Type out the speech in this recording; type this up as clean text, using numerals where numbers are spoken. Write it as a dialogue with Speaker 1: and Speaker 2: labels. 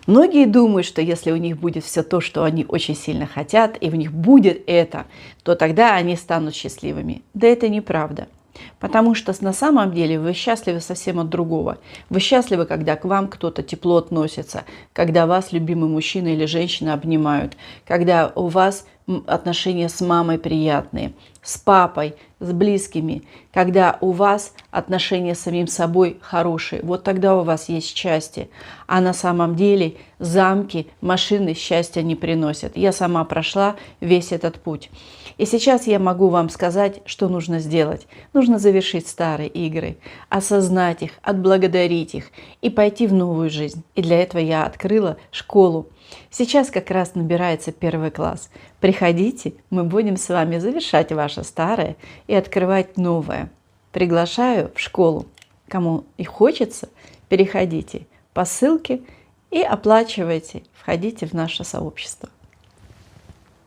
Speaker 1: Многие думают, что если у них будет все то, что они очень сильно хотят, и у них будет это, то тогда они станут счастливыми. Да это неправда. Потому что на самом деле вы счастливы совсем от другого. Вы счастливы, когда к вам кто-то тепло относится, когда вас любимый мужчина или женщина обнимают, когда у вас отношения с мамой приятные, с папой, с близкими, когда у вас отношения с самим собой хорошие. Вот тогда у вас есть счастье. А на самом деле замки, машины счастья не приносят. Я сама прошла весь этот путь. И сейчас я могу вам сказать, что нужно сделать. Нужно завершить старые игры, осознать их, отблагодарить их и пойти в новую жизнь. И для этого я открыла школу. Сейчас как раз набирается 1 класс. Приходите, мы будем с вами завершать ваше старое и открывать новое. Приглашаю в школу. Кому и хочется, переходите по ссылке и оплачивайте, входите в наше сообщество.